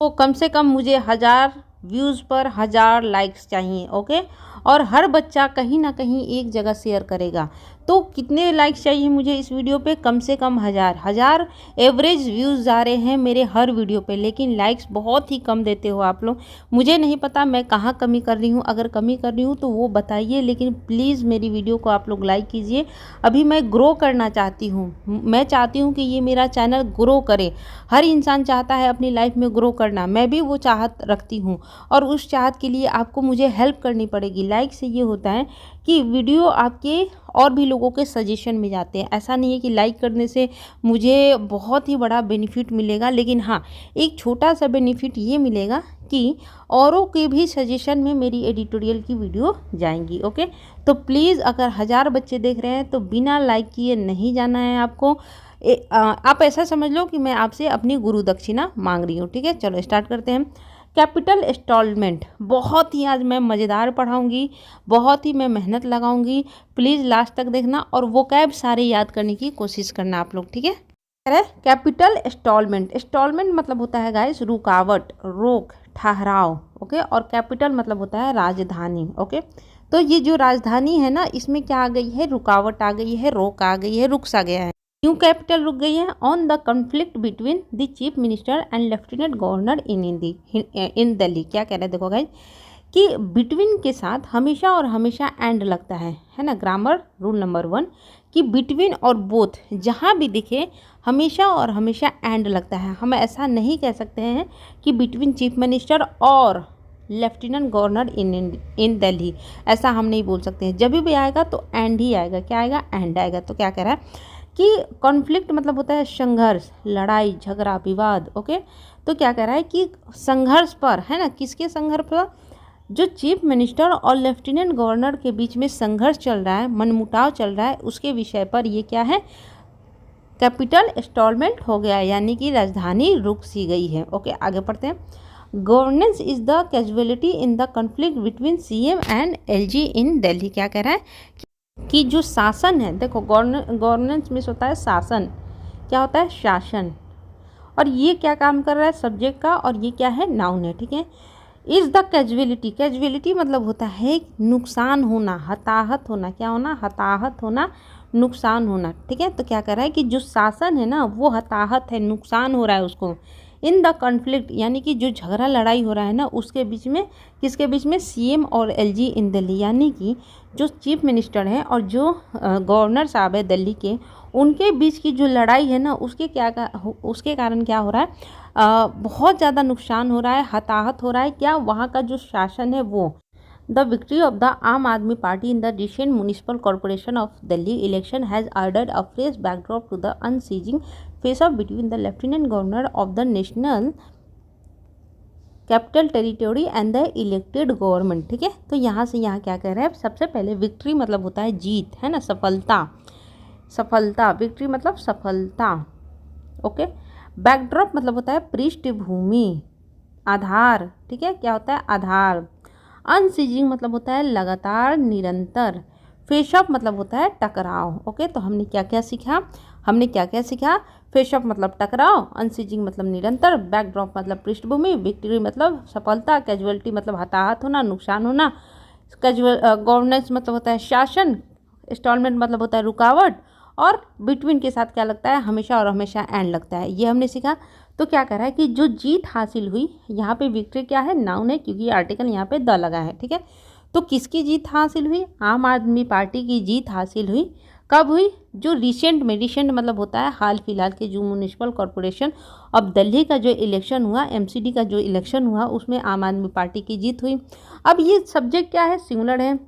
तो कम से कम मुझे 1000 व्यूज़ पर 1000 लाइक्स चाहिए। ओके, और हर बच्चा कहीं ना कहीं एक जगह शेयर करेगा। तो कितने लाइक्स चाहिए मुझे इस वीडियो पे? कम से कम 1000 एवरेज व्यूज़ आ रहे हैं मेरे हर वीडियो पे, लेकिन लाइक्स बहुत ही कम देते हो आप लोग। मुझे नहीं पता मैं कहाँ कमी कर रही हूँ, अगर कमी कर रही हूँ तो वो बताइए, लेकिन प्लीज़ मेरी वीडियो को आप लोग लाइक कीजिए। अभी मैं ग्रो करना चाहती हूँ, मैं चाहती हूँ कि ये मेरा चैनल ग्रो करे। हर इंसान चाहता है अपनी लाइफ में ग्रो करना, मैं भी वो चाहत रखती हूँ, और उस चाहत के लिए आपको मुझे हेल्प करनी पड़ेगी। लाइक से ये होता है कि वीडियो आपके और भी लोगों के सजेशन में जाते हैं। ऐसा नहीं है कि लाइक करने से मुझे बहुत ही बड़ा बेनिफिट मिलेगा, लेकिन हाँ, एक छोटा सा बेनिफिट ये मिलेगा कि औरों के भी सजेशन में मेरी एडिटोरियल की वीडियो जाएंगी। ओके, तो प्लीज़ अगर 1000 बच्चे देख रहे हैं तो बिना लाइक किए नहीं जाना है आपको। आप ऐसा समझ लो कि मैं आपसे अपनी गुरु दक्षिणा मांग रही हूँ। ठीक है, चलो स्टार्ट करते हैं। कैपिटल इंस्टॉलमेंट बहुत ही आज मैं मज़ेदार पढ़ाऊँगी, बहुत ही मैं मेहनत लगाऊंगी। प्लीज़ लास्ट तक देखना और वोकैब सारे याद करने की कोशिश करना आप लोग। ठीक है, कैपिटल इंस्टॉलमेंट, इंस्टॉलमेंट मतलब होता है गाइस रुकावट, रोक, ठहराव। ओके, और कैपिटल मतलब होता है राजधानी। ओके, तो ये जो राजधानी है ना, इसमें क्या आ गई है? रुकावट आ गई है, रोक आ गई है, रुक सा गया है। न्यू कैपिटल रुक गई है on the conflict between the chief minister and lieutenant governor इन दिल्ली। क्या कह रहे हैं देखो गाइस, कि बिटवीन के साथ हमेशा और हमेशा एंड लगता है ना। ग्रामर रूल नंबर 1 कि बिटवीन और बोथ जहाँ भी दिखे हमेशा और हमेशा एंड लगता है। हम ऐसा नहीं कह सकते हैं कि बिटवीन चीफ मिनिस्टर और लेफ्टिनेंट गवर्नर इन दिल्ली, ऐसा हम नहीं बोल सकते हैं। जब भी आएगा तो एंड ही आएगा। क्या आएगा? एंड आएगा। तो क्या कह रहा है कि कॉन्फ्लिक्ट मतलब होता है संघर्ष, लड़ाई, झगड़ा, विवाद। ओके, तो क्या कह रहा है कि संघर्ष पर, है ना, किसके संघर्ष पर? जो चीफ मिनिस्टर और लेफ्टिनेंट गवर्नर के बीच में संघर्ष चल रहा है, मनमुटाव चल रहा है, उसके विषय पर ये क्या है? कैपिटल इंस्टॉलमेंट हो गया, यानी कि राजधानी रुक सी गई है। ओके, आगे पढ़ते हैं। Governance is the casualty in the conflict between CM and LG in Delhi. क्या कह रहा है कि जो शासन है, देखो गवर्नेंस में होता है शासन। क्या होता है? शासन। और ये क्या काम कर रहा है? सब्जेक्ट का, और ये क्या है? नाउन है। ठीक है, इज़ द कैजुअलिटी, कैजुअलिटी मतलब होता है नुकसान होना, हताहत होना। क्या होना? हताहत होना, नुकसान होना। ठीक है, तो क्या कर रहा है कि जो शासन है ना वो हताहत है, नुकसान हो रहा है उसको। इन द कॉन्फ्लिक्ट यानी कि जो झगड़ा लड़ाई हो रहा है ना उसके बीच में, किसके बीच में? सीएम और एलजी इन दिल्ली, यानी कि जो चीफ मिनिस्टर हैं और जो गवर्नर साहब है दिल्ली के, उनके बीच की जो लड़ाई है ना उसके कारण क्या हो रहा है? बहुत ज़्यादा नुकसान हो रहा है, हताहत हो रहा है। क्या? वहाँ का जो शासन है वो। The victory of the Aam Aadmi Party in the recent municipal corporation of Delhi election has added a fresh backdrop to the unceasing face off between the lieutenant governor of the national capital territory and the elected government. ठीक है, तो यहाँ से यहाँ क्या कह रहे हैं? सबसे पहले विक्ट्री मतलब होता है जीत, है ना, सफलता। सफलता, विक्ट्री मतलब सफलता। ओके, बैकड्रॉप मतलब होता है पृष्ठभूमि, आधार। ठीक है, क्या होता है? आधार। अनसीजिंग मतलब होता है लगातार, निरंतर। फेस ऑफ मतलब होता है टकराव। ओके, तो हमने क्या क्या सीखा? फेस ऑफ मतलब टकराव, अनसीजिंग मतलब निरंतर, बैकड्रॉप मतलब पृष्ठभूमि, विक्ट्री मतलब सफलता, कैजुअलिटी मतलब हताहत होना, नुकसान होना, गवर्नेंस मतलब होता है शासन, इंस्टॉलमेंट मतलब होता है रुकावट, और बिटवीन के साथ क्या लगता है? हमेशा और हमेशा एंड लगता है। ये हमने सीखा। तो क्या कह रहा है कि जो जीत हासिल हुई, यहाँ पे विक्ट्री क्या है? नाउन है, क्योंकि आर्टिकल यहाँ पे द लगा है। ठीक है, तो किसकी जीत हासिल हुई? आम आदमी पार्टी की जीत हासिल हुई। कब हुई? जो रिसेंट मतलब होता है हाल फिलहाल के जो म्यूनिसिपल कॉर्पोरेशन ऑफ दिल्ली का जो इलेक्शन हुआ, एमसीडी का जो इलेक्शन हुआ, उसमें आम आदमी पार्टी की जीत हुई। अब ये सब्जेक्ट क्या है? सिंगुलर है।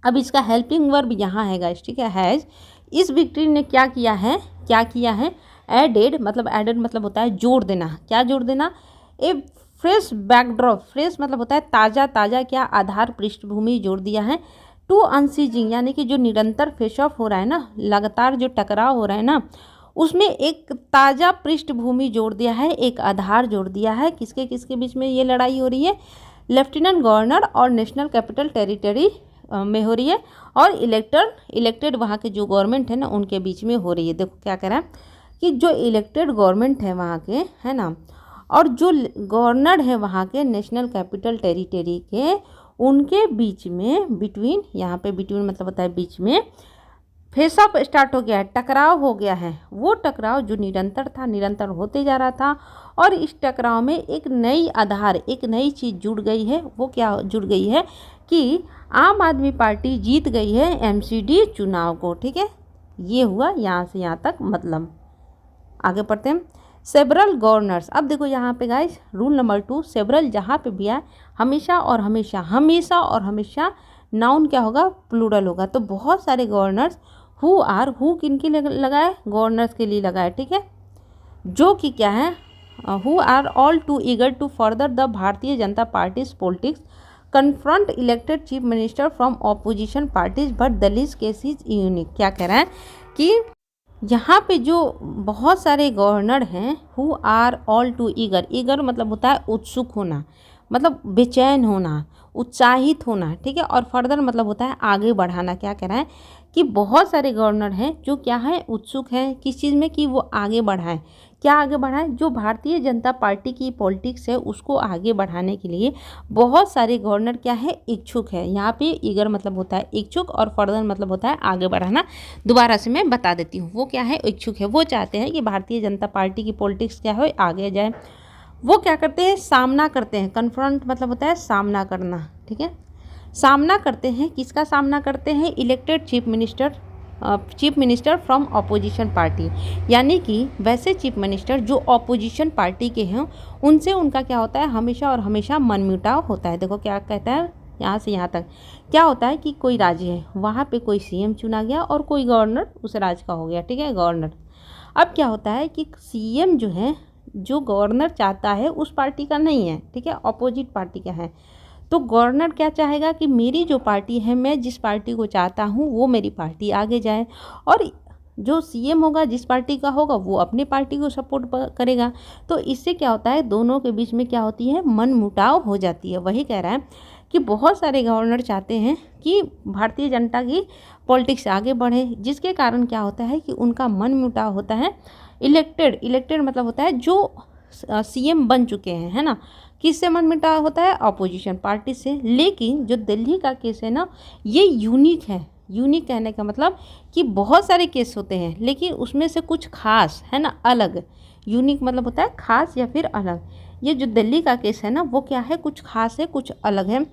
अब इसका हेल्पिंग वर्ब यहाँ है गाइस। ठीक है, हैज़। इस विक्ट्री ने क्या किया है? एडेड मतलब होता है जोड़ देना। क्या जोड़ देना? ए फ्रेश बैकड्रॉप, फ्रेश मतलब होता है ताज़ा, क्या? आधार, पृष्ठभूमि जोड़ दिया है। टू अनसीजिंग यानी कि जो निरंतर फेस ऑफ हो रहा है ना, लगातार जो टकराव हो रहा है ना, उसमें एक ताज़ा पृष्ठभूमि जोड़ दिया है, एक आधार जोड़ दिया है। किसके बीच में ये लड़ाई हो रही है? लेफ्टिनेंट गवर्नर और नेशनल कैपिटल टेरिटरी में हो रही है, और इलेक्टेड वहाँ के जो गवर्नमेंट है ना उनके बीच में हो रही है। देखो क्या कह रहा है कि जो इलेक्टेड गवर्नमेंट है वहाँ के, है ना, और जो गवर्नर है वहाँ के नेशनल कैपिटल टेरिटरी के, उनके बीच में बिटवीन, यहाँ पे बिटवीन मतलब होता है बीच में, फेस ऑफ स्टार्ट हो गया है, टकराव हो गया है। वो टकराव जो निरंतर था, निरंतर होते जा रहा था, और इस टकराव में एक नई आधार, एक नई चीज़ जुड़ गई है। वो क्या जुड़ गई है कि आम आदमी पार्टी जीत गई है एमसीडी चुनाव को। ठीक है, ये हुआ यहाँ से यहाँ तक मतलब। आगे पढ़ते हैं। सेवरल गवर्नर्स, अब देखो यहाँ पे गाइस रूल नंबर 2, सेवरल जहाँ पे भी है हमेशा और हमेशा, हमेशा और हमेशा नाउन क्या होगा, प्लूरल होगा। तो बहुत सारे गवर्नर्स, हु किनके लिए लगाए, गवर्नर्स के लिए लगाए। ठीक है, जो कि क्या है, who are all too eager to further the Bharatiya Janata Party's politics, confront elected chief minister from opposition parties, but Delhi's case is unique. क्या कह रहा है कि यहाँ पे जो बहुत सारे गवर्नर हैं, who are all too eager, eager मतलब होता है उत्सुक होना, मतलब बेचैन होना, उत्साहित होना। ठीक है, और फर्दर मतलब होता है आगे बढ़ाना। क्या कह रहा है कि बहुत सारे गवर्नर हैं जो क्या है, उत्सुक हैं किस चीज़ में, कि वो आगे बढ़ाएं। क्या आगे बढ़ाएं, जो भारतीय जनता पार्टी की पॉलिटिक्स है उसको आगे बढ़ाने के लिए बहुत सारे गवर्नर क्या है, इच्छुक है। यहाँ पे ईगर मतलब होता है इच्छुक, और फर्दर मतलब होता है आगे बढ़ाना। दोबारा से मैं बता देती हूँ, वो क्या है, इच्छुक है। वो चाहते हैं कि भारतीय जनता पार्टी की पॉलिटिक्स क्या है, आगे जाए। वो क्या करते हैं, सामना करते हैं। कन्फ्रंट मतलब होता है सामना करना। ठीक है, सामना करते हैं, किसका सामना करते हैं, elected chief minister from opposition party, यानी कि वैसे चीफ मिनिस्टर जो ऑपोजिशन पार्टी के हैं, उनसे उनका क्या होता है, हमेशा और हमेशा मनमुटाव होता है। देखो क्या कहता है, यहाँ से यहाँ तक क्या होता है कि कोई राज्य है, वहाँ पे कोई सीएम चुना गया और कोई गवर्नर उस राज्य का हो गया। ठीक है, गवर्नर। अब क्या होता है कि सीएम जो है, जो गवर्नर चाहता है उस पार्टी का नहीं है। ठीक है, अपोजिट पार्टी का है। तो गवर्नर क्या चाहेगा कि मेरी जो पार्टी है, मैं जिस पार्टी को चाहता हूँ वो मेरी पार्टी आगे जाए, और जो सीएम होगा जिस पार्टी का होगा वो अपनी पार्टी को सपोर्ट करेगा। तो इससे क्या होता है, दोनों के बीच में क्या होती है, मनमुटाव हो जाती है। वही कह रहा है कि बहुत सारे गवर्नर चाहते हैं कि भारतीय जनता की पॉलिटिक्स आगे बढ़े, जिसके कारण क्या होता है कि उनका मनमुटाव होता है। इलेक्टेड मतलब होता है जो सीएम बन चुके हैं, है ना, किससे मनमुटाव होता है, ऑपोजिशन पार्टी से। लेकिन जो दिल्ली का केस है ना, ये यूनिक है। यूनिक कहने का मतलब कि बहुत सारे केस होते हैं, लेकिन उसमें से कुछ खास है ना, अलग। यूनिक मतलब होता है खास या फिर अलग। ये जो दिल्ली का केस है ना, वो क्या है, कुछ खास है, कुछ अलग है।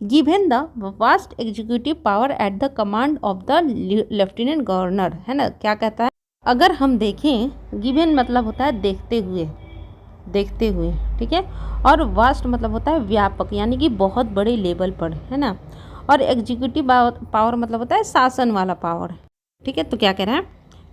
Given the vast executive power at the command of the lieutenant governor, है ना। क्या कहता है, अगर हम देखें, गिवन मतलब होता है देखते हुए, देखते हुए। ठीक है, और वास्ट मतलब होता है व्यापक, यानी कि बहुत बड़े लेवल पर, है ना। और एग्जीक्यूटिव पावर मतलब होता है शासन वाला पावर। ठीक है, तो क्या कह रहा है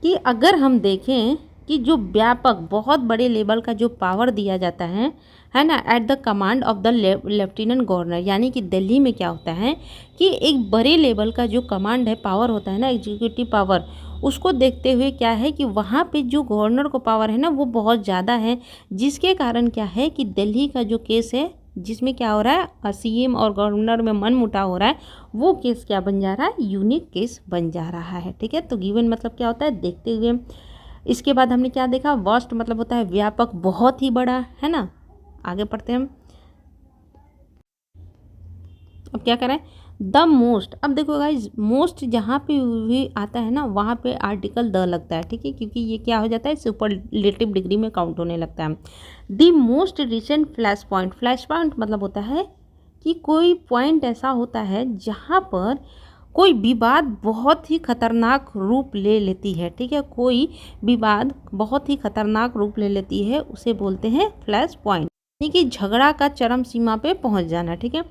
कि अगर हम देखें कि जो व्यापक बहुत बड़े लेवल का जो पावर दिया जाता है ना, at the command of the lieutenant governor, यानी कि दिल्ली में क्या होता है कि एक बड़े लेवल का जो कमांड है, पावर होता है ना, एग्जीक्यूटिव पावर, उसको देखते हुए क्या है कि वहाँ पे जो गवर्नर को पावर है ना, वो बहुत ज़्यादा है। जिसके कारण क्या है कि दिल्ली का जो केस है, जिसमें क्या हो रहा है, सीएम और गवर्नर में मनमुटाव हो रहा है, वो केस क्या बन जा रहा है, यूनिक केस बन जा रहा है। ठीक है, तो गिवन मतलब क्या होता है, देखते हुए। इसके बाद हमने क्या देखा, वास्ट मतलब होता है व्यापक, बहुत ही बड़ा, है ना। आगे पढ़ते हैं हम। अब क्या करें, द मोस्ट। अब देखो गाइज, मोस्ट जहाँ पे भी आता है ना, वहाँ पे आर्टिकल द लगता है। ठीक है, क्योंकि ये क्या हो जाता है, सुपरलेटिव डिग्री में काउंट होने लगता है। The most recent flash point, flash point मतलब होता है कि कोई पॉइंट ऐसा होता है जहाँ पर कोई विवाद बहुत ही खतरनाक रूप ले लेती है। ठीक है, कोई विवाद बहुत ही खतरनाक रूप ले लेती है, उसे बोलते हैं फ्लैश पॉइंट, यानी कि झगड़ा का चरम सीमा पे पहुंच जाना। ठीक है,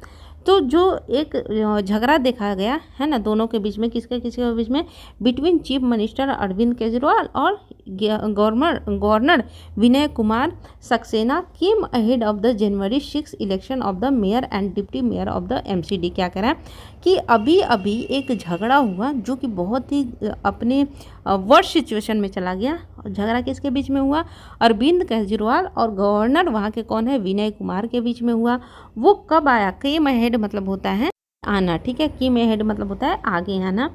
तो जो एक झगड़ा देखा गया है ना, दोनों के बीच में, किसके बीच में, between chief minister Arvind Kejriwal और governor Vinay Kumar Saxena, came ahead of the January 6 election of the mayor and deputy mayor of the MCD. क्या कह रहा है कि अभी अभी एक झगड़ा हुआ जो कि बहुत ही अपने वर्स्ट सिचुएशन में चला गया। झगड़ा किसके बीच में हुआ, अरविंद केजरीवाल और गवर्नर वहाँ के कौन है, विनय कुमार के बीच में हुआ। वो कब आया, केम अहेड मतलब होता है आना। ठीक है, केम अहेड मतलब होता है आगे आना।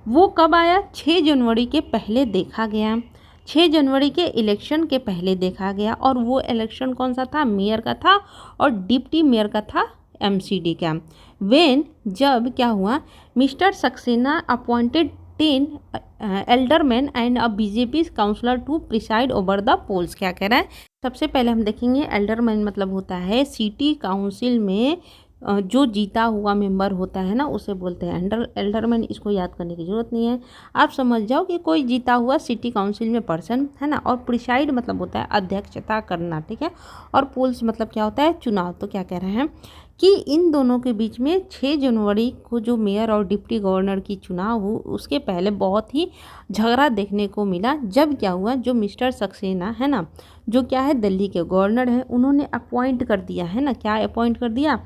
वो कब आया, 6 जनवरी के पहले देखा गया। 6 जनवरी के इलेक्शन के पहले देखा गया, और वो इलेक्शन कौन सा था? मेयर का था और डिप्टी मेयर का था एमसीडी का। वेन जब क्या हुआ, Mr Saxena appointed 10 aldermen and a BJP councillor to preside over the polls. क्या कह रहा है? सबसे पहले हम देखेंगे एल्डरमैन मतलब होता है सिटी काउंसिल में जो जीता हुआ मेंबर होता है ना, उसे बोलते हैं एल्डरमैन। इसको याद करने की ज़रूरत नहीं है, आप समझ जाओ कि कोई जीता हुआ सिटी काउंसिल में पर्सन है ना। और प्रिसाइड मतलब होता है अध्यक्षता करना, ठीक है। और पोल्स मतलब क्या होता है? चुनाव। तो क्या कह रहे हैं कि इन दोनों के बीच में 6 जनवरी को जो मेयर और डिप्टी गवर्नर की चुनाव हो, उसके पहले बहुत ही झगड़ा देखने को मिला। जब क्या हुआ, जो मिस्टर सक्सेना है ना, जो क्या है दिल्ली के गवर्नर है, उन्होंने अपॉइंट कर दिया है ना। क्या अपॉइंट कर दिया?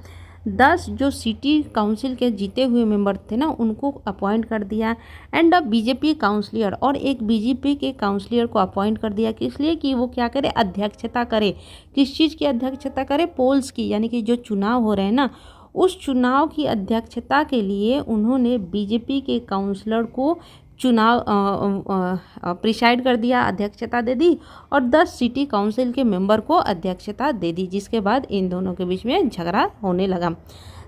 10 जो सिटी काउंसिल के जीते हुए मेंबर थे ना, उनको अपॉइंट कर दिया। एंड अब बीजेपी काउंसलर, और एक बीजेपी के काउंसलर को अपॉइंट कर दिया। किस लिए? कि वो क्या करे? अध्यक्षता करे। किस चीज़ की अध्यक्षता करे? पोल्स की, यानी कि जो चुनाव हो रहे हैं ना, उस चुनाव की अध्यक्षता के लिए उन्होंने बीजेपी के काउंसलर को चुनाव प्रिसाइड कर दिया, अध्यक्षता दे दी, और 10 सिटी काउंसिल के मेंबर को अध्यक्षता दे दी। जिसके बाद इन दोनों के बीच में झगड़ा होने लगा।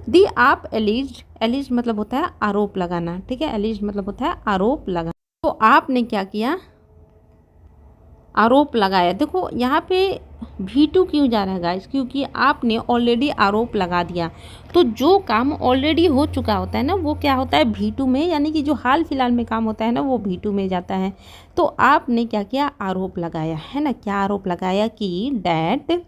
दी आप एलिज मतलब होता है आरोप लगाना, ठीक है। एलिज मतलब होता है आरोप लगाना। तो आपने क्या किया? आरोप लगाया। देखो यहाँ पे V2 क्यों जा रहा है गाइस? क्योंकि आपने ऑलरेडी आरोप लगा दिया। तो जो काम ऑलरेडी हो चुका होता है ना, वो क्या होता है? V2 में, यानी कि जो हाल फिलहाल में काम होता है ना, वो V2 में जाता है। तो आपने क्या किया? आरोप लगाया है ना। क्या आरोप लगाया? कि डैट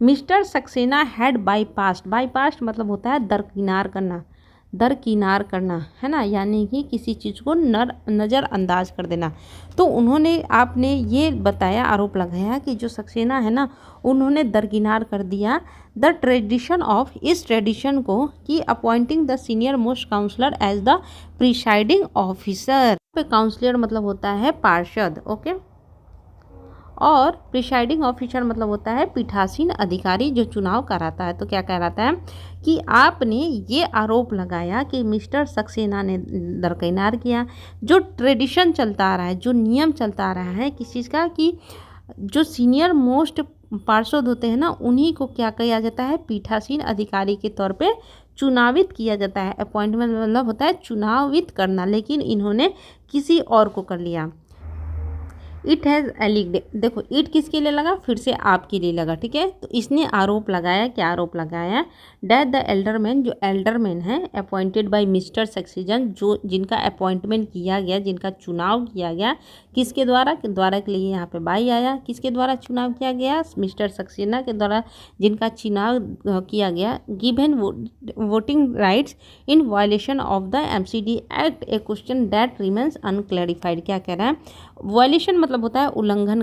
मिस्टर सक्सेना हैड बाईपास्ट मतलब होता है दरकिनार करना, दरकिनार करना है ना, यानी कि किसी चीज़ को नज़रअंदाज कर देना। तो उन्होंने, आपने ये बताया, आरोप लगाया कि जो सक्सेना है ना, उन्होंने दरकिनार कर दिया द ट्रेडिशन ऑफ, इस ट्रेडिशन को, कि appointing the senior most councillor as the presiding officer. पे काउंसलर मतलब होता है पार्षद, ओके। और प्रिसाइडिंग ऑफिसर मतलब होता है पीठासीन अधिकारी, जो चुनाव कराता है। तो क्या कहलाता है? कि आपने ये आरोप लगाया कि मिस्टर सक्सेना ने दरकिनार किया। जो ट्रेडिशन चलता आ रहा है, जो नियम चलता आ रहा है किस चीज़ का, कि जो सीनियर मोस्ट पार्षद होते हैं ना, उन्हीं को क्या किया जाता है? पीठासीन अधिकारी के तौर पे चुनावित किया जाता है। अपॉइंटमेंट मतलब होता है चुनावित करना, लेकिन इन्होंने किसी और को कर लिया। इट हैज़ एलिग्ड, देखो इट किसके लिए लगा? फिर से आपके लिए लगा, ठीक है। तो इसने आरोप लगाया, क्या आरोप लगाया? डैट द एल्डरमैन, जो एल्डरमैन है अपॉइंटेड बाय मिस्टर सक्सेना, जो जिनका अपॉइंटमेंट किया गया, जिनका चुनाव किया गया, किसके द्वारा? के लिए यहाँ पे बाई आया। किसके द्वारा चुनाव किया गया? मिस्टर सक्सेना के द्वारा, जिनका चुनाव किया गया। Given voting rights in violation of the MCD act, a question that remains unclarified. क्या कह रहा है? वायलेशन मतलब होता है उल्लंघन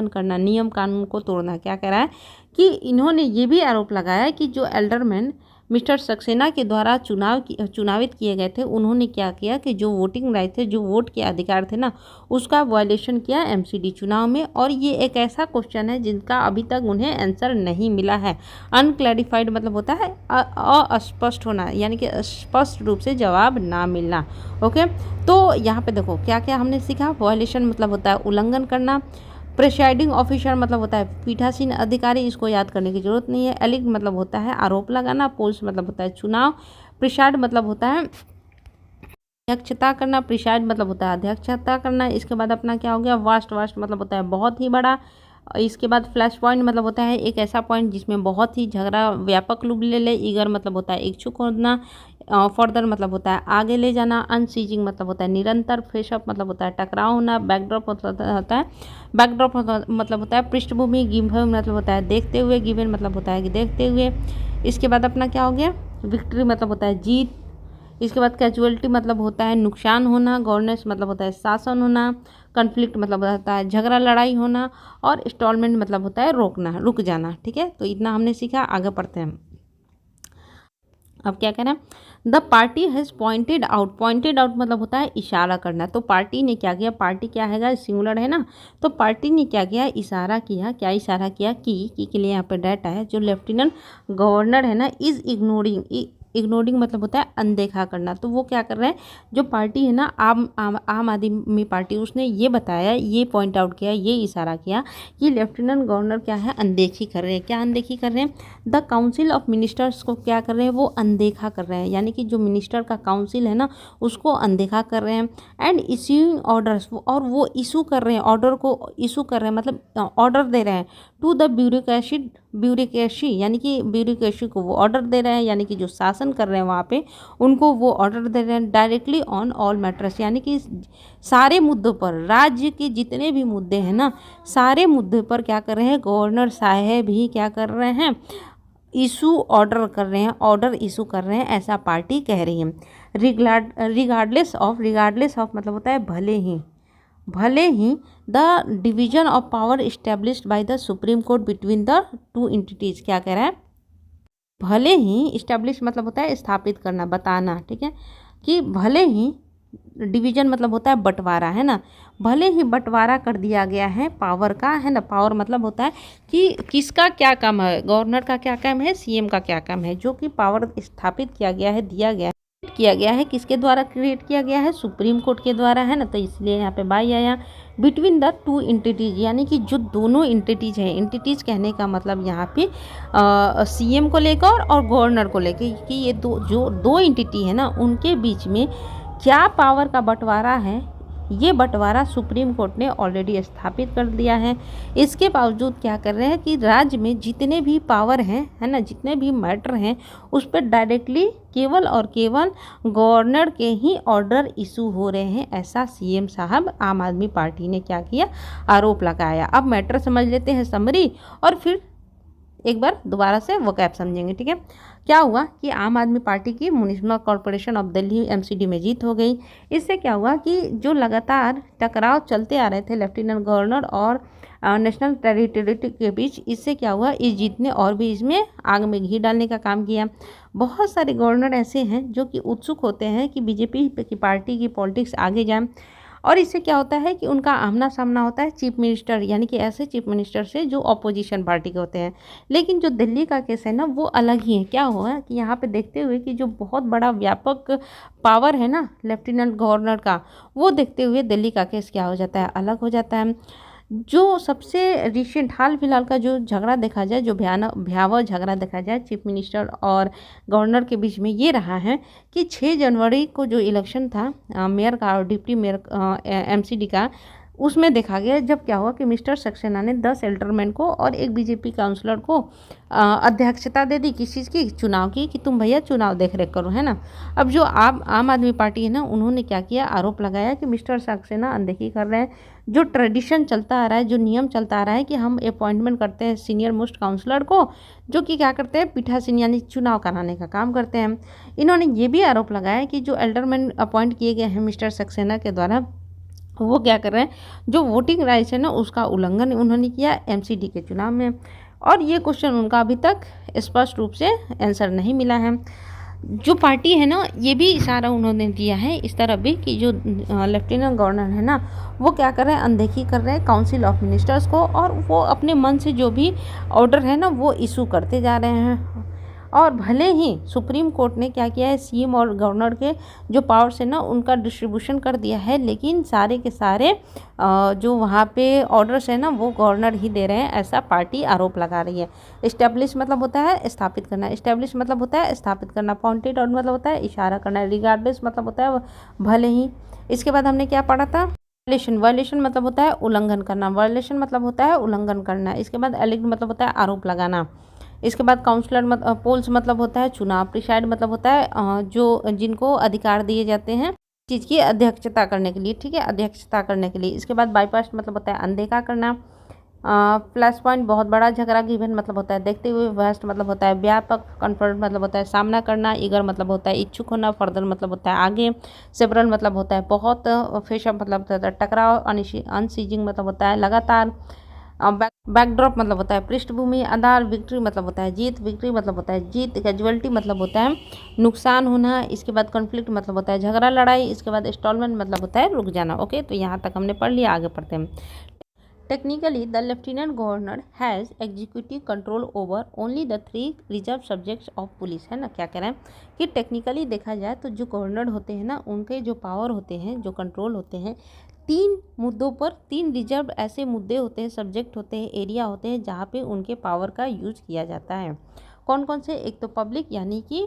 करना, नियम कानून को तोड़ना। क्या कह रहा है? कि इन्होंने ये भी आरोप लगाया कि जो एल्डरमैन मिस्टर सक्सेना के द्वारा चुनावित किए गए थे, उन्होंने क्या किया कि जो वोटिंग राइट थे, जो वोट के अधिकार थे ना, उसका वायलेशन किया एमसीडी चुनाव में। और ये एक ऐसा क्वेश्चन है जिनका अभी तक उन्हें आंसर नहीं मिला है। अनक्लैरिफाइड मतलब होता है अस्पष्ट होना, यानी कि स्पष्ट रूप से जवाब ना मिलना, ओके। तो यहाँ पे देखो क्या क्या हमने सीखा। वायलेशन मतलब होता है उल्लंघन करना। प्रिसाइडिंग ऑफिसर मतलब होता है पीठासीन अधिकारी, इसको याद करने की जरूरत नहीं है। एलिग मतलब होता है आरोप लगाना। पोल्स मतलब होता है चुनाव। प्रिसाइड मतलब होता है अध्यक्षता करना। प्रिसाइड मतलब होता है अध्यक्षता करना। इसके बाद अपना क्या हो गया? वास्ट मतलब होता है बहुत ही बड़ा। इसके बाद फ्लैश पॉइंट मतलब होता है एक ऐसा पॉइंट जिसमें बहुत ही झगड़ा व्यापक रूप ले ले। ईगर मतलब होता है इच्छुक होना। फर्दर मतलब होता है आगे ले जाना। अनसीजिंग मतलब होता है निरंतर। फेसअप मतलब होता है टकराव होना। बैकड्रॉप होता है मतलब होता है पृष्ठभूमि। गिवन मतलब होता है देखते हुए। गिवन मतलब होता है कि देखते हुए। इसके बाद अपना क्या हो गया? विक्ट्री मतलब होता है जीत। इसके बाद कैजुअलिटी मतलब होता है नुकसान होना। गवर्नेंस मतलब होता है शासन होना। कन्फ्लिक्ट मतलब होता है झगड़ा लड़ाई होना। और इंस्टॉलमेंट मतलब होता है रोकना, रुक जाना, ठीक है। तो इतना हमने सीखा, आगे पढ़ते हैं। अब क्या कह रहे हैं? The party has pointed out मतलब होता है इशारा करना। तो पार्टी ने क्या किया? पार्टी क्या है? सिंगुलर है ना। तो पार्टी ने क्या किया? इशारा किया। क्या इशारा किया? कि के लिए यहाँ पे डाटा है। जो लेफ्टिनेंट गवर्नर है ना, इज़ इग्नोरिंग, इग्नोरिंग मतलब होता है अनदेखा करना। तो वो क्या कर रहे हैं, जो पार्टी है ना आम आदमी पार्टी, उसने ये बताया, ये पॉइंट आउट किया, ये इशारा किया कि लेफ्टिनेंट गवर्नर क्या है, अनदेखी कर रहे हैं। क्या अनदेखी कर रहे हैं, द काउंसिल ऑफ मिनिस्टर्स को क्या कर रहे हैं, वो अनदेखा कर रहे हैं, यानी कि जो मिनिस्टर का काउंसिल है ना उसको अनदेखा कर रहे हैं। एंड इश्यूइंग ऑर्डर्स, और वो इशू कर रहे हैं, ऑर्डर को इशू कर रहे हैं, मतलब ऑर्डर दे रहे हैं टू द ब्यूरोक्रेसी, यानी कि ब्यूरोक्रेसी को वो ऑर्डर दे रहे हैं, यानी कि जो शासन कर रहे हैं वहाँ पे उनको वो ऑर्डर दे रहे हैं डायरेक्टली ऑन ऑल मैटर्स, यानी कि सारे मुद्दों पर, राज्य के जितने भी मुद्दे हैं ना सारे मुद्दे पर क्या कर रहे हैं, गवर्नर साहब ही क्या कर रहे हैं, इशू ऑर्डर कर रहे हैं, ऑर्डर इशू कर रहे हैं, ऐसा पार्टी कह रही है। रिगार्डलेस ऑफ मतलब होता है भले ही the division of power established by the supreme court between the two entities, क्या कह रहा है, भले ही इस्टेब्लिश मतलब होता है स्थापित करना, बताना, ठीक है, कि भले ही डिवीजन मतलब होता है बंटवारा, है ना, भले ही बंटवारा कर दिया गया है पावर का, है ना, पावर मतलब होता है कि किसका क्या काम है, गवर्नर का क्या काम है, सीएम का क्या काम है, जो कि पावर स्थापित किया गया है, दिया गया है किसके द्वारा क्रिएट किया गया है, सुप्रीम कोर्ट के द्वारा, है ना। तो इसलिए यहाँ पे बाई आया बिटवीन द टू एंटिटीज, यानी कि जो दोनों एंटिटीज हैं, एंटिटीज कहने का मतलब यहाँ पे सीएम को लेकर और गवर्नर को लेकर, कि ये दो एंटिटी है ना उनके बीच में क्या पावर का बंटवारा है, ये बंटवारा सुप्रीम कोर्ट ने ऑलरेडी स्थापित कर दिया है। इसके बावजूद क्या कर रहे हैं कि राज्य में जितने भी पावर हैं, है ना, जितने भी मैटर हैं उस पर डायरेक्टली केवल और केवल गवर्नर के ही ऑर्डर इशू हो रहे हैं, ऐसा सीएम साहब आम आदमी पार्टी ने क्या किया, आरोप लगाया। अब मैटर समझ लेते हैं समरी, और फिर एक बार दोबारा से वो कैप समझेंगे, ठीक है। क्या हुआ कि आम आदमी पार्टी की municipal corporation of Delhi MCD में जीत हो गई। इससे क्या हुआ कि जो लगातार टकराव चलते आ रहे थे लेफ्टिनेंट गवर्नर और नेशनल टेरिटरी के बीच, इससे क्या हुआ, इस जीत ने और भी इसमें आग में घी डालने का काम किया। बहुत सारे गवर्नर ऐसे हैं जो कि उत्सुक होते हैं कि बीजेपी की पार्टी की पॉलिटिक्स आगे जाए, और इससे क्या होता है कि उनका आमना सामना होता है चीफ मिनिस्टर, यानी कि ऐसे चीफ मिनिस्टर से जो अपोजिशन पार्टी के होते हैं। लेकिन जो दिल्ली का केस है ना वो अलग ही है। क्या हुआ कि यहाँ पे देखते हुए कि जो बहुत बड़ा व्यापक पावर है ना लेफ्टिनेंट गवर्नर का, वो देखते हुए दिल्ली का केस क्या हो जाता है, अलग हो जाता है। जो सबसे रिसेंट हाल फिलहाल का जो झगड़ा देखा जाए, जो भयावह झगड़ा देखा जाए चीफ मिनिस्टर और गवर्नर के बीच में, ये रहा है कि 6 जनवरी को जो इलेक्शन था मेयर का और डिप्टी मेयर एमसीडी का, उसमें देखा गया जब क्या हुआ कि मिस्टर सक्सेना ने 10 एल्डरमैन को और एक बीजेपी काउंसलर को अध्यक्षता दे दी किस चीज़ की, चुनाव की, कि तुम भैया चुनाव देख रेख करो, है ना। अब जो आम आदमी पार्टी है ना, उन्होंने क्या किया, आरोप लगाया कि मिस्टर सक्सेना अनदेखी कर रहे हैं। जो ट्रेडिशन चलता आ रहा है, जो नियम चलता आ रहा है कि हम अपॉइंटमेंट करते हैं सीनियर मोस्ट काउंसलर को, जो कि क्या करते हैं, पीठासीन यानी चुनाव कराने का काम करते हैं। इन्होंने ये भी आरोप लगाया कि जो एल्डरमैन अपॉइंट किए गए हैं मिस्टर सक्सेना के द्वारा, वो क्या कर रहे हैं, जो वोटिंग राइट्स है ना उसका उल्लंघन उन्होंने किया एमसीडी के चुनाव में। और ये क्वेश्चन उनका अभी तक स्पष्ट रूप से आंसर नहीं मिला है। जो पार्टी है ना, ये भी इशारा उन्होंने दिया है इस तरह भी कि जो लेफ्टिनेंट गवर्नर है ना, वो क्या कर रहे हैं, अनदेखी कर रहे हैं काउंसिल ऑफ मिनिस्टर्स को, और वो अपने मन से जो भी ऑर्डर है ना वो इशू करते जा रहे हैं। और भले ही सुप्रीम कोर्ट ने क्या किया है, सीएम और गवर्नर के जो पावर्स है ना उनका डिस्ट्रीब्यूशन कर दिया है, लेकिन सारे के सारे जो वहाँ पे ऑर्डर्स है ना वो गवर्नर ही दे रहे हैं, ऐसा पार्टी आरोप लगा रही है। इस्टेब्लिश मतलब होता है स्थापित करना, इस्टेब्लिश मतलब होता है स्थापित करना, पॉइंटेड आउट मतलब होता है इशारा करना, रिगार्डलेस मतलब होता है भले ही। इसके बाद हमने क्या पढ़ा था, वायलेशन मतलब होता है उल्लंघन करना, वायलेशन मतलब होता है उल्लंघन करना। इसके बाद एलिग्ड मतलब होता है आरोप लगाना। इसके बाद काउंसलर पोल्स मतलब होता है चुनाव, प्रिसाइड मतलब होता है जो जिनको अधिकार दिए जाते हैं चीज़ की अध्यक्षता करने के लिए, ठीक है, अध्यक्षता करने के लिए। इसके बाद बाईपास मतलब होता है अनदेखा करना। प्लस पॉइंट बहुत बड़ा झगड़ा, गिवन मतलब होता है देखते हुए, वास्ट मतलब होता है व्यापक, कन्फ्रंट मतलब होता है सामना करना, ईगर मतलब होता है इच्छुक होना, फर्दर मतलब होता है आगे, सेवरल मतलब होता है बहुत, फेशअप मतलब होता है टकराव, अनसीजिंग मतलब होता है लगातार, बैकड्रॉप मतलब होता है पृष्ठभूमि, आधार, विक्ट्री मतलब होता है जीत, विक्ट्री मतलब होता है जीत, कैजुअलिटी मतलब होता है नुकसान होना। इसके बाद कॉन्फ्लिक्ट मतलब होता है झगड़ा लड़ाई। इसके बाद इंस्टॉलमेंट मतलब होता है रुक जाना। ओके, तो यहाँ तक हमने पढ़ लिया, आगे पढ़ते हैं। Technically the lieutenant governor has executive control over only the 3 reserve subjects of police, है ना। क्या कह रहे हैं कि टेक्निकली देखा जाए तो जो गवर्नर होते हैं ना, उनके जो पावर होते हैं, जो कंट्रोल होते हैं, 3 मुद्दों पर, 3 रिजर्व ऐसे मुद्दे होते हैं, सब्जेक्ट होते हैं, एरिया होते हैं जहाँ पे उनके पावर का यूज किया जाता है। कौन कौन से? एक तो पब्लिक, यानी कि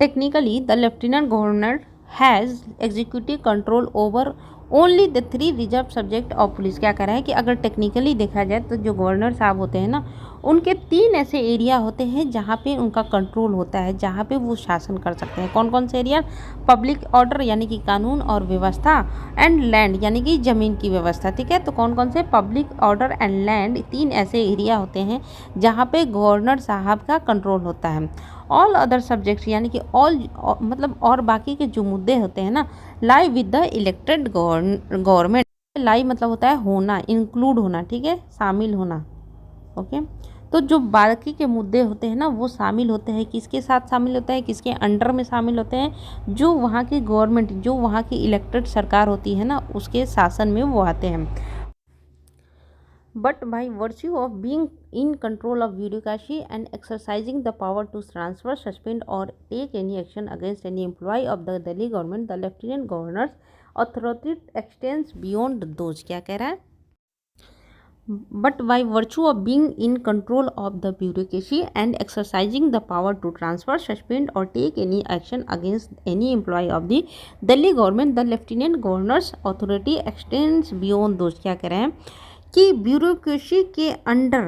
technically the lieutenant governor has executive control over only the 3 reserve subject of police. क्या कह रहा है कि अगर टेक्निकली देखा जाए तो जो गवर्नर साहब होते हैं ना, उनके 3 ऐसे एरिया होते हैं जहाँ पे उनका कंट्रोल होता है, जहाँ पे वो शासन कर सकते हैं। कौन कौन से एरिया? पब्लिक ऑर्डर यानी कि कानून और व्यवस्था, एंड लैंड यानी कि ज़मीन की व्यवस्था। ठीक है, तो कौन कौन से? पब्लिक ऑर्डर एंड लैंड, 3 ऐसे एरिया होते हैं जहाँ पे गवर्नर साहब का कंट्रोल होता है। ऑल अदर सब्जेक्ट्स यानी कि ऑल मतलब और बाकी के जो मुद्दे होते हैं ना, lie with the elected government. Lie मतलब होता है होना, इंक्लूड होना, ठीक है, शामिल होना। ओके, तो जो बाकी के मुद्दे होते हैं ना, वो शामिल होते हैं, किसके साथ शामिल होते हैं, किसके अंडर में शामिल होते हैं? जो वहाँ की गवर्नमेंट, जो वहाँ की इलेक्टेड सरकार होती है ना, उसके शासन में वो आते हैं। But by virtue of being in control of bureaucracy and exercising the power to transfer, suspend or take any action against any employee of the Delhi government, the lieutenant governor's authority extends beyond those. क्या कह रहा है? But by virtue of being in control of the bureaucracy and exercising the power to transfer, suspend or take any action against any employee of the Delhi government, the lieutenant governor's authority extends beyond those. क्या कह रहे हैं कि bureaucracy के under,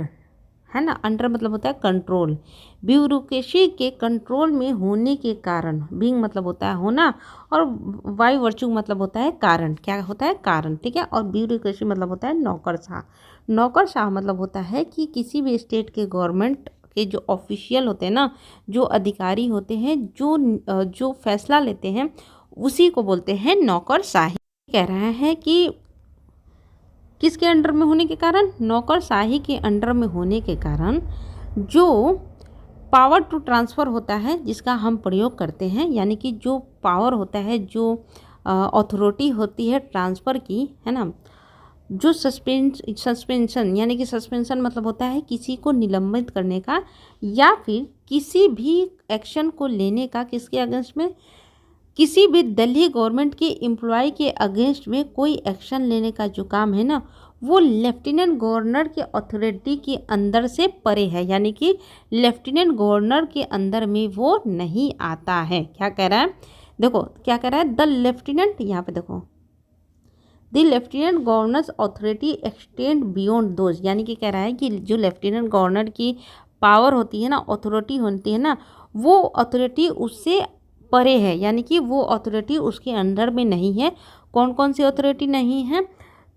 है ना, under मतलब होता है कंट्रोल, ब्यूरोक्रेसी के कंट्रोल में होने के कारण, बीइंग मतलब होता है होना, और बाय वर्चू मतलब होता है कारण। क्या होता है? कारण, ठीक है। और ब्यूरोक्रेसी मतलब होता है नौकरशाह। नौकरशाह मतलब होता है कि किसी भी स्टेट के गवर्नमेंट के जो ऑफिशियल होते हैं ना, जो अधिकारी होते हैं, जो फैसला लेते हैं, उसी को बोलते हैं नौकरशाही। कह रहा है कि किसके अंडर में होने के कारण? नौकरशाही के अंडर में होने के कारण जो पावर टू ट्रांसफ़र होता है, जिसका हम प्रयोग करते हैं, यानी कि जो पावर होता है, जो अथॉरिटी होती है ट्रांसफ़र की, है ना, जो सस्पेंशन यानी कि सस्पेंशन मतलब होता है किसी को निलंबित करने का, या फिर किसी भी एक्शन को लेने का, किसके अगेंस्ट में? किसी भी दिल्ली गवर्नमेंट के एम्प्लॉय के अगेंस्ट में कोई एक्शन लेने का जो काम है ना, वो लेफ्टिनेंट गवर्नर के अथॉरिटी के अंदर से परे है, यानी कि लेफ्टिनेंट गवर्नर के अंदर में वो नहीं आता है। क्या कह रहा है? देखो क्या कह रहा है, द लेफ्टिनेंट, यहाँ पे देखो, the lieutenant governors authority extend beyond those, यानी कि कह रहा है कि जो लेफ्टिनेंट गवर्नर की पावर होती है ना, अथॉरिटी होती है ना, वो अथॉरिटी उससे परे है, यानी कि वो अथॉरिटी उसके अंडर में नहीं है। कौन कौन सी अथॉरिटी नहीं है?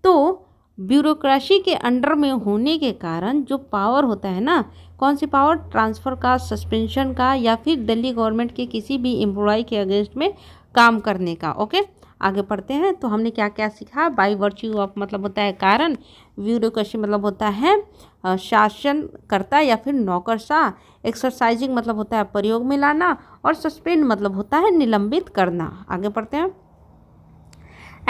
तो ब्यूरोक्रेसी के अंडर में होने के कारण जो पावर होता है ना, कौन सी पावर? ट्रांसफ़र का, सस्पेंशन का, या फिर दिल्ली गवर्नमेंट के किसी भी एम्प्लॉय के अगेंस्ट में काम करने का। ओके, आगे पढ़ते हैं। तो हमने क्या क्या सीखा? बाय वर्च्यू ऑफ मतलब होता है कारण, ब्यूरोक्रेसी मतलब होता है शासनकर्ता या फिर नौकरशाह, एक्सरसाइजिंग मतलब होता है प्रयोग में लाना, और सस्पेंड मतलब होता है निलंबित करना। आगे पढ़ते हैं।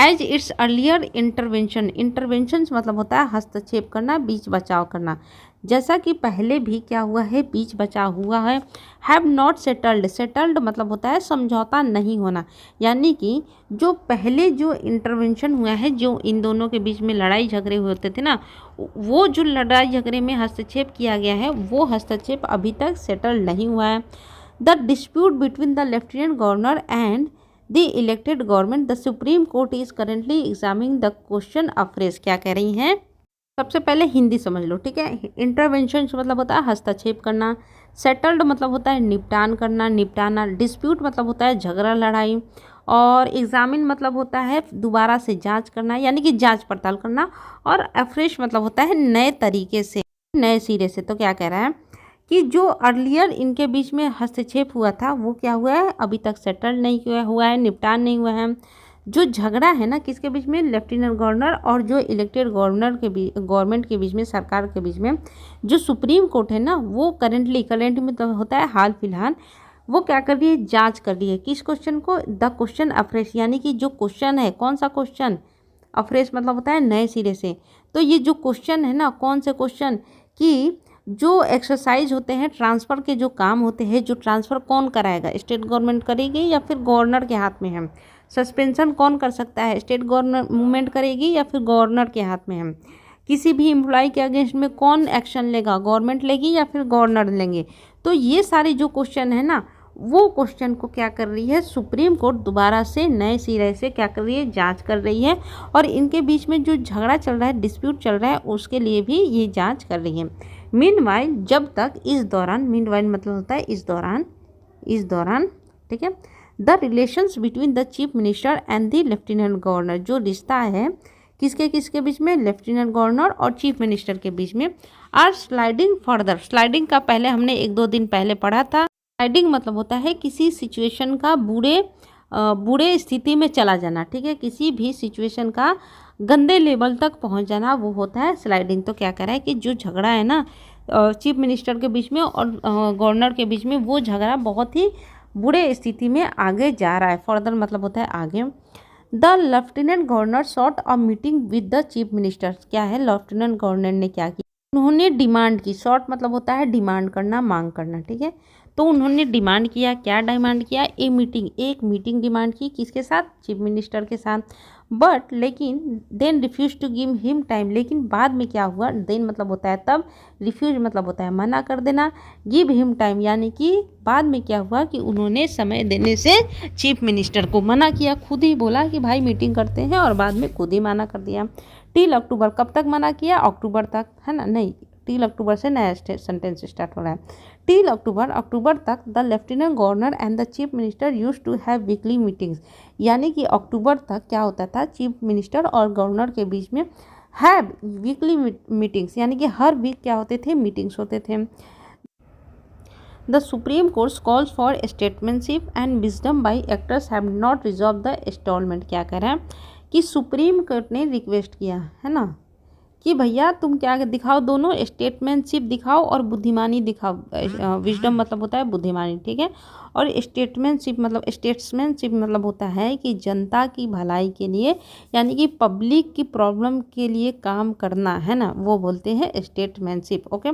एज इट्स अर्लियर इंटरवेंशंस मतलब होता है हस्तक्षेप करना, बीच बचाव करना। जैसा कि पहले भी क्या हुआ है, बीच बचाव हुआ है। हैव नॉट सेटल्ड मतलब होता है समझौता नहीं होना, यानी कि जो पहले जो इंटरवेंशन हुआ है, जो इन दोनों के बीच में लड़ाई झगड़े होते थे ना, वो जो लड़ाई झगड़े में हस्तक्षेप किया गया है, वो हस्तक्षेप अभी तक सेटल नहीं हुआ है। The dispute between the lieutenant governor and the elected government, the supreme court is currently examining the question afresh. क्या कह रही हैं? सबसे पहले हिंदी समझ लो, ठीक है। इंटरवेंशन मतलब होता है हस्तक्षेप करना, सेटल्ड मतलब होता है निपटान करना, निपटाना, डिस्प्यूट मतलब होता है झगड़ा लड़ाई, और एग्जामिन मतलब होता है दोबारा से जांच करना, यानी कि जांच पड़ताल करना, और अफ्रेश मतलब होता है नए तरीके से, नए सिरे से। तो क्या कह रहा है कि जो अर्लियर इनके बीच में हस्तक्षेप हुआ था, वो क्या हुआ है, अभी तक सेटल नहीं हुआ है, निपटान नहीं हुआ है। जो झगड़ा है ना, किसके बीच में? लेफ्टिनेंट गवर्नर और जो इलेक्टेड गवर्नमेंट के बीच में, सरकार के बीच में, जो सुप्रीम कोर्ट है ना, वो करंट में तो होता है हाल फिलहाल, वो क्या कर रही है? जांच कर रही है। किस क्वेश्चन को? द क्वेश्चन अफ्रेश, यानी कि जो क्वेश्चन है, कौन सा क्वेश्चन? अफ्रेश मतलब होता है नए सिरे से। तो ये जो क्वेश्चन है ना, कौन से क्वेश्चन कि जो एक्सरसाइज होते हैं ट्रांसफ़र के जो काम होते हैं, जो ट्रांसफ़र कौन कराएगा, स्टेट गवर्नमेंट करेगी या फिर गवर्नर के हाथ में है। सस्पेंशन कौन कर सकता है, स्टेट गवर्नमेंट करेगी या फिर गवर्नर के हाथ में है। किसी भी एम्प्लॉय के अगेंस्ट में कौन एक्शन लेगा, गवर्नमेंट लेगी या फिर गवर्नर लेंगे। तो ये सारे जो क्वेश्चन है ना, वो क्वेश्चन को क्या कर रही है सुप्रीम कोर्ट दोबारा से नए सिरे से क्या कर रही है, जांच कर रही है। और इनके बीच में जो झगड़ा चल रहा है, डिस्प्यूट चल रहा है, उसके लिए भी ये जांच कर रही है। मीनवाइल जब तक, इस दौरान, मीनवाइल मतलब होता है इस दौरान, ठीक है। The relations between the chief minister and the lieutenant governor, जो रिश्ता है किसके किसके बीच में, लेफ्टिनेंट गवर्नर और चीफ मिनिस्टर के बीच में, आर स्लाइडिंग फर्दर। स्लाइडिंग का पहले हमने 1-2 दिन पहले पढ़ा था। स्लाइडिंग मतलब होता है किसी सिचुएशन का बुरे स्थिति में चला जाना, ठीक है। किसी भी सिचुएशन का गंदे लेवल तक पहुंच जाना, वो होता है स्लाइडिंग। तो क्या करा है कि जो झगड़ा है ना चीफ मिनिस्टर के बीच में और गवर्नर के बीच में, वो झगड़ा बहुत ही बुरे स्थिति में आगे जा रहा है। फर्दर मतलब होता है आगे। The lieutenant governor sought a meeting with the chief minister. क्या है, लेफ्टिनेंट गवर्नर ने क्या किया, उन्होंने डिमांड की। सॉट मतलब होता है डिमांड करना, मांग करना, ठीक है। तो उन्होंने डिमांड किया, क्या डिमांड किया, एक मीटिंग डिमांड की, किसके साथ, चीफ मिनिस्टर के साथ। बट लेकिन then refuse to give him time, लेकिन बाद में क्या हुआ, देन मतलब होता है तब, रिफ्यूज मतलब होता है मना कर देना, गिव हिम टाइम यानी कि बाद में क्या हुआ कि उन्होंने समय देने से चीफ मिनिस्टर को मना किया। खुद ही बोला कि भाई मीटिंग करते हैं और बाद में खुद ही मना कर दिया। टिल अक्टूबर, कब तक मना किया, अक्टूबर तक, है ना, नहीं टिल अक्टूबर से नया सेंटेंस स्टार्ट हो रहा है। टिल अक्टूबर तक the lieutenant governor and the chief minister used to have weekly meetings, यानी कि अक्टूबर तक क्या होता था, चीफ मिनिस्टर और गवर्नर के बीच में हैव वीकली मीटिंग्स, यानी कि हर वीक क्या होते थे, मीटिंग्स होते थे। The supreme court calls for statesmanship and wisdom by actors have not resolve the instalment. क्या कह रहा है कि सुप्रीम कोर्ट ने रिक्वेस्ट किया है ना कि भैया तुम क्या दिखाओ, दोनों स्टेटमेंटशिप दिखाओ और बुद्धिमानी दिखाओ। विजडम मतलब होता है बुद्धिमानी, ठीक है। और स्टेटमेंटशिप मतलब होता है कि जनता की भलाई के लिए, यानी कि पब्लिक की प्रॉब्लम के लिए काम करना, है ना, वो बोलते हैं स्टेटमेंटशिप। ओके,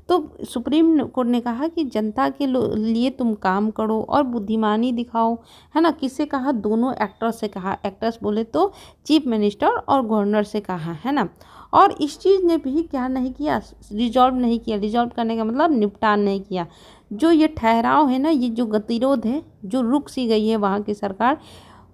तो सुप्रीम कोर्ट ने कहा कि जनता के लिए तुम काम करो और बुद्धिमानी दिखाओ, है ना। किससे कहा, दोनों एक्टर्स से कहा। एक्टर्स बोले तो चीफ मिनिस्टर और गवर्नर से कहा, है ना। और इस चीज़ ने भी क्या नहीं किया, रिजॉल्व नहीं किया। रिजॉल्व करने का मतलब निपटान नहीं किया। जो ये ठहराव है ना, ये जो गतिरोध है, जो रुक सी गई है वहाँ की सरकार,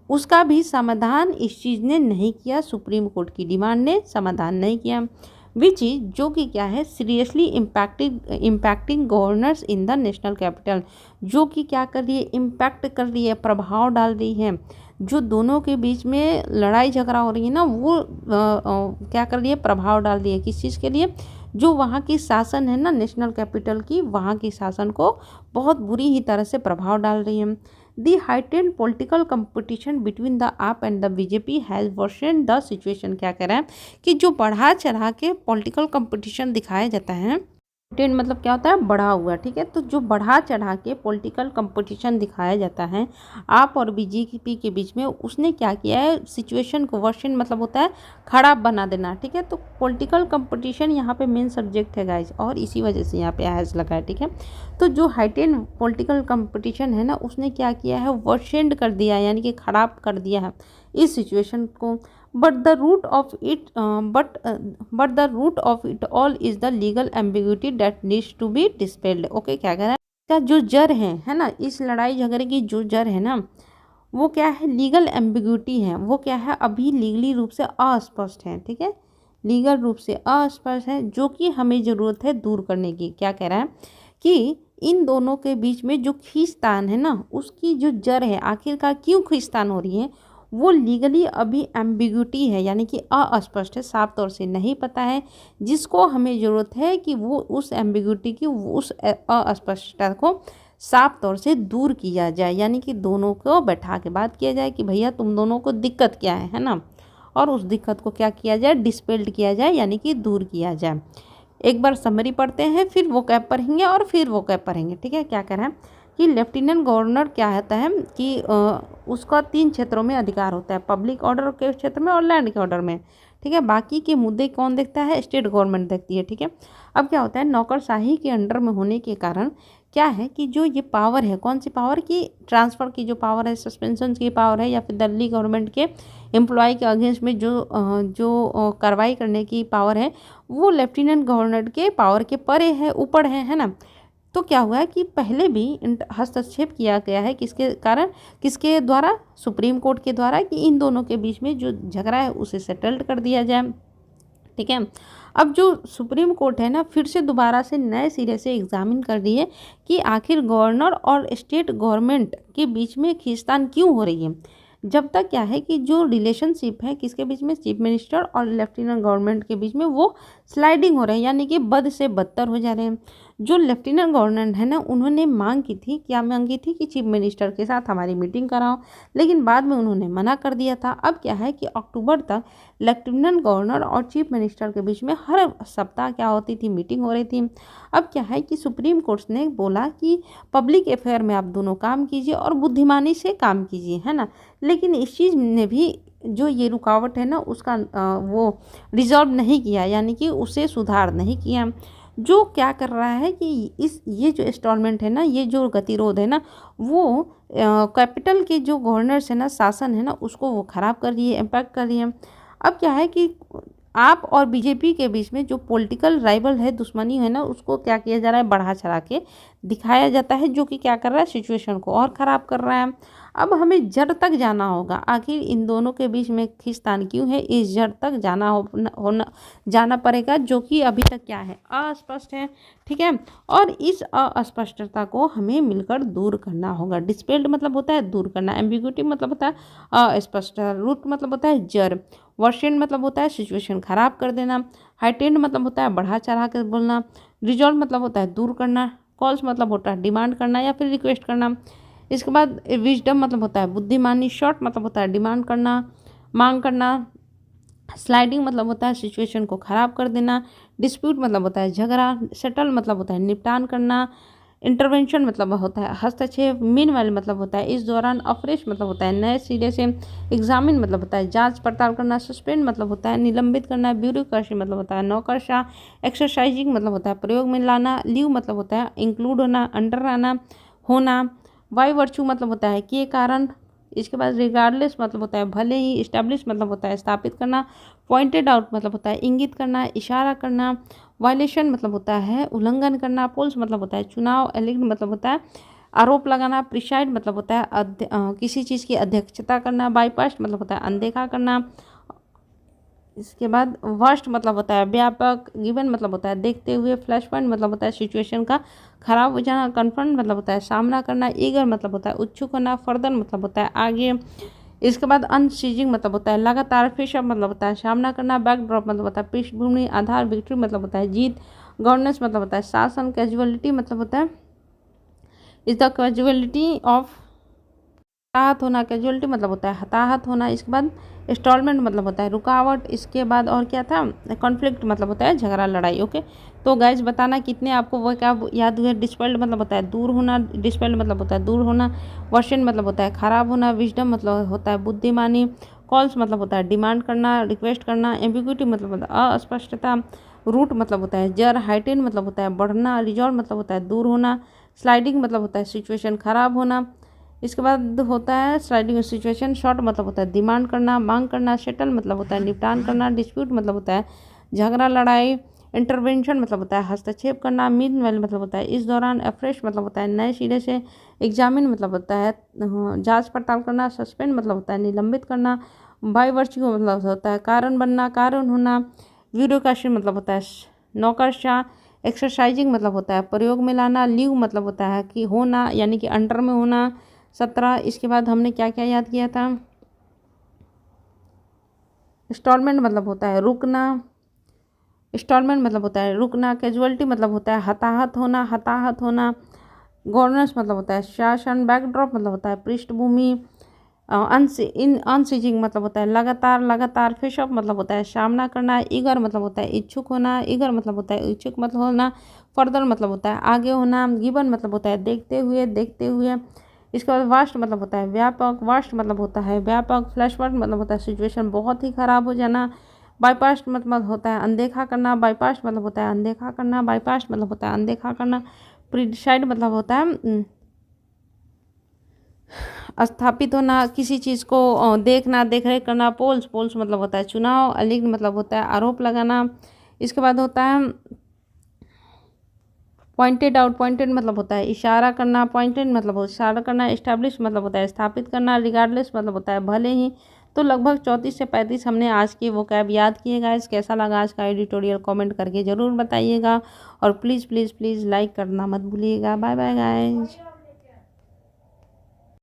उसका भी समाधान इस चीज़ ने नहीं किया। सुप्रीम कोर्ट की डिमांड ने समाधान नहीं किया। विच इज, जो कि क्या है, seriously impacting governors in the national capital, जो कि क्या कर रही है, इम्पैक्ट कर रही है, प्रभाव डाल रही है। जो दोनों के बीच में लड़ाई झगड़ा हो रही है ना, वो क्या कर रही है, प्रभाव डाल रही है। किस चीज़ के लिए, जो वहाँ की शासन है ना नेशनल कैपिटल की, वहाँ की शासन को बहुत बुरी ही तरह से प्रभाव डाल रही है। The heightened political competition between the AAP and the BJP has worsened the situation. क्या कह रहा है कि जो बढ़ा चढ़ा के पॉलिटिकल कंपटीशन दिखाया जाता है, टेन मतलब क्या होता है, बढ़ा हुआ, ठीक है। तो जो बढ़ा चढ़ा के पॉलिटिकल कंपटीशन दिखाया जाता है आप और बीजेपी के बीच में, उसने क्या किया है, सिचुएशन को, वर्षन मतलब होता है खराब बना देना, ठीक है। तो पॉलिटिकल कंपटीशन यहाँ पे मेन सब्जेक्ट है गाइज, और इसी वजह से यहाँ पे हैज़ लगा है, ठीक है। तो जो हाइटेन पॉलिटिकल कंपटीशन है ना, उसने क्या किया है, वर्सेंड कर दिया, यानी कि खराब कर दिया है इस सिचुएशन को। but the root of it all is the legal ambiguity that needs to be dispelled। Okay, क्या कह रहा है, इसका जो जड़ है ना, इस लड़ाई झगड़े की जो जड़ है ना, वो क्या है, लीगल एम्बिग्यूटी है। वो क्या है, अभी लीगली रूप से अस्पष्ट है, ठीक है, लीगल रूप से अस्पष्ट है, जो कि हमें ज़रूरत है दूर करने की। क्या कह रहा है कि इन दोनों के बीच में जो खींचतान है ना, उसकी जो जड़ है, आखिरकार क्यों खींचतान हो रही है, वो लीगली अभी एम्बिग्यूटी है, यानी कि अस्पष्ट है, साफ तौर से नहीं पता है, जिसको हमें ज़रूरत है कि वो उस एम्बिग्यूटी की, उस अस्पष्टता को साफ तौर से दूर किया जाए, यानी कि दोनों को बैठा के बात किया जाए कि भैया तुम दोनों को दिक्कत क्या है ना, और उस दिक्कत को क्या किया जाए, डिस्पेल्ड किया जाए, यानी कि दूर किया जाए। एक बार समरी पढ़ते हैं, फिर वो कैप पढ़ेंगे और फिर वो कैप पढ़ेंगे, ठीक है। क्या कह रहा है कि लेफ्टिनेंट गवर्नर क्या होता है कि उसका 3 क्षेत्रों में अधिकार होता है, पब्लिक ऑर्डर के क्षेत्र में और लैंड के ऑर्डर में, ठीक है। बाकी के मुद्दे कौन देखता है, स्टेट गवर्नमेंट देखती है, ठीक है। अब क्या होता है, नौकरशाही के अंडर में होने के कारण क्या है कि जो ये पावर है, कौन सी पावर की, ट्रांसफ़र की जो पावर है, सस्पेंशन की पावर है, या फिर दिल्ली गवर्नमेंट के एम्प्लॉय के अगेंस्ट में जो कार्रवाई करने की पावर है, वो लेफ्टिनेंट गवर्नर के पावर के परे है, ऊपर है ना। तो क्या हुआ है कि पहले भी हस्तक्षेप किया गया है, किसके कारण, किसके द्वारा, सुप्रीम कोर्ट के द्वारा, कि इन दोनों के बीच में जो झगड़ा है उसे सेटल्ड कर दिया जाए, ठीक है। अब जो सुप्रीम कोर्ट है ना, फिर से दोबारा से नए सिरे से एग्जामिन कर रही है कि आखिर गवर्नर और स्टेट गवर्नमेंट के बीच में खींचतान क्यों हो रही है। जब तक क्या है कि जो रिलेशनशिप है किसके बीच में, चीफ मिनिस्टर और लेफ्टिनेंट गवर्नमेंट के बीच में, वो स्लाइडिंग हो रहे हैं, यानी कि बद से बदतर हो जा रहे हैं। जो लेफ्टिनेंट गवर्नर है ना, उन्होंने मांग की थी, क्या मांगी थी, कि चीफ मिनिस्टर के साथ हमारी मीटिंग कराओ, लेकिन बाद में उन्होंने मना कर दिया था। अब क्या है कि अक्टूबर तक लेफ्टिनेंट गवर्नर और चीफ मिनिस्टर के बीच में हर सप्ताह क्या होती थी, मीटिंग हो रही थी। अब क्या है कि सुप्रीम कोर्ट ने बोला कि पब्लिक अफेयर में आप दोनों काम कीजिए और बुद्धिमानी से काम कीजिए, है ना। लेकिन इस चीज़ ने भी जो ये रुकावट है ना, उसका वो रिजॉल्व नहीं किया, यानी कि उसे सुधार नहीं किया। जो क्या कर रहा है कि ये जो इंस्टॉलमेंट है ना, ये जो गतिरोध है ना, वो कैपिटल के जो गवर्नर्स है ना, शासन है ना, उसको वो ख़राब कर रही है, इम्पैक्ट कर रही है। अब क्या है कि आप और बीजेपी के बीच में जो पॉलिटिकल राइवल है, दुश्मनी है ना, उसको क्या किया जा रहा है, बढ़ा चढ़ा के दिखाया जाता है, जो कि क्या कर रहा है, सिचुएशन को और ख़राब कर रहा है। अब हमें जड़ तक जाना होगा, आखिर इन दोनों के बीच में खींचतान क्यों है, इस जड़ तक जाना पड़ेगा, जो कि अभी तक क्या है, अस्पष्ट है, ठीक है। और इस अस्पष्टता को हमें मिलकर दूर करना होगा। डिस्पेल्ड मतलब होता है दूर करना, एम्बिग्युइटी मतलब होता है अस्पष्ट, रूट मतलब होता है जड़, वर्शन मतलब होता है सिचुएशन खराब कर देना, हाइटेंड मतलब होता है बढ़ा चढ़ा कर बोलना, रिजॉल्व मतलब होता है दूर करना, कॉल्स मतलब होता है डिमांड करना या फिर रिक्वेस्ट करना। इसके बाद विजडम मतलब होता है बुद्धिमानी, शॉर्ट मतलब होता है डिमांड करना, मांग करना, स्लाइडिंग मतलब होता है सिचुएशन को ख़राब कर देना, डिस्प्यूट मतलब होता है झगड़ा, सेटल मतलब होता है निपटान करना, इंटरवेंशन मतलब होता है हस्तक्षेप, मीनवाइल मतलब होता है इस दौरान, अफ्रेश मतलब होता है नए सिरे से, एग्जामिन मतलब होता है जांच पड़ताल करना, सस्पेंड मतलब होता है निलंबित करना, ब्यूरोक्रेसी मतलब होता है नौकरशाह, एक्सरसाइजिंग मतलब होता है प्रयोग में लाना, लीव मतलब होता है इंक्लूड होना, अंडर आना, होना, वाई वर्चू मतलब होता है के कारण। इसके बाद रिगार्डलेस मतलब होता है भले ही, इस्टेब्लिश मतलब होता है स्थापित करना, पॉइंटेड आउट मतलब होता है इंगित करना, इशारा करना, वायलेशन मतलब होता है उल्लंघन करना, पोल्स मतलब होता है चुनाव, एलिग्ड मतलब होता है आरोप लगाना, प्रिसाइड मतलब होता है किसी चीज़ की अध्यक्षता करना, बाईपास मतलब होता है अनदेखा करना। इसके बाद वर्स्ट मतलब होता है व्यापक, गिवन मतलब होता है देखते हुए, फ्लैश पॉइंट मतलब होता है सिचुएशन का खराब हो जाना, कन्फ्रंट मतलब होता है सामना करना, ईगर मतलब होता है उत्सुक होना, फर्दर मतलब होता है आगे। इसके बाद अनसीजिंग मतलब होता है लगातार, फिशअप मतलब होता है सामना करना, बैकड्रॉप मतलब होता है पृष्ठभूमि, आधार, विक्ट्री मतलब होता है जीत, गवर्नेंस मतलब होता है शासन, कैजुअलिटी मतलब होता है इज द कैजुअलिटी ऑफ हताहत होना, कैजुअलिटी मतलब होता है हताहत होना। इसके बाद इंस्टॉलमेंट मतलब होता है रुकावट। इसके बाद और क्या था, कॉन्फ्लिक्ट मतलब होता है झगड़ा लड़ाई। ओके, तो गाइज बताना कितने आपको वो क्या याद हुए। डिस्पेल्ड मतलब होता है दूर होना, डिस्पेल्ड मतलब होता है दूर होना, वर्शन मतलब होता है खराब होना, विजडम मतलब होता है बुद्धिमानी, कॉल्स मतलब होता है डिमांड करना, रिक्वेस्ट करना, एम्बिग्युइटी मतलब होता है अस्पष्टता, रूट मतलब होता है जड़, हाइटेन मतलब होता है बढ़ना, रिजॉल्व मतलब होता है दूर होना, स्लाइडिंग मतलब होता है सिचुएशन खराब होना। इसके बाद होता है स्लाइडिंग सिचुएशन, शॉर्ट मतलब होता है डिमांड करना, मांग करना, सेटल मतलब होता है निपटान करना, डिस्प्यूट मतलब होता है झगड़ा लड़ाई, इंटरवेंशन मतलब होता है हस्तक्षेप करना, मीनवाइल मतलब होता है इस दौरान, अफ्रेश मतलब होता है नए सिरे से, एग्जामिन मतलब होता है जांच पड़ताल करना, सस्पेंड मतलब होता है निलंबित करना, बाय वर्च्यू मतलब होता है कारण बनना, कारण होना, ब्यूरोक्रेसी मतलब होता है नौकरशाह, एक्सरसाइजिंग मतलब होता है प्रयोग में लाना, लीव मतलब होता है कि होना यानी कि अंडर में होना। 17 इसके बाद हमने क्या क्या याद किया था, इंस्टॉलमेंट मतलब होता है रुकना, इंस्टॉलमेंट मतलब होता है रुकना, कैजुअलिटी मतलब होता है हताहत होना, हताहत होना, गवर्नेंस मतलब होता है शासन, बैकड्रॉप मतलब होता है पृष्ठभूमि, अनसीजिंग मतलब होता है लगातार लगातार। फिश ऑफ मतलब होता है सामना करना। ईगर मतलब होता है इच्छुक होना। ईगर मतलब होता है इच्छुक मतलब होना। फर्दर मतलब होता है आगे होना। गिवन मतलब होता है देखते हुए देखते हुए। इसके बाद वास्ट मतलब होता है व्यापक। वास्ट मतलब होता है व्यापक। फ्लैशवर्ड मतलब होता है सिचुएशन बहुत ही ख़राब हो जाना। बाईपास मतलब होता है अनदेखा करना। बाईपास मतलब होता है अनदेखा करना। बाईपास मतलब होता है अनदेखा करना। प्रीडिसाइड मतलब होता है स्थापित होना, किसी चीज़ को देखना, देख रेख करना। पोल्स पोल्स मतलब होता है चुनाव। अलिग्न मतलब होता है आरोप लगाना। इसके बाद होता है पॉइंटेड आउट। पॉइंटेड मतलब होता है इशारा करना। पॉइंटेड मतलब इशारा करना। एस्टैब्लिश मतलब होता है स्थापित करना। रिगार्डलेस मतलब होता है भले ही। तो लगभग 34 से 35 हमने आज की वोकैब याद किए गाइस। कैसा लगा आज का एडिटोरियल कमेंट करके ज़रूर बताइएगा और प्लीज़ प्लीज़ प्लीज़ लाइक करना मत भूलिएगा। Bye bye guys.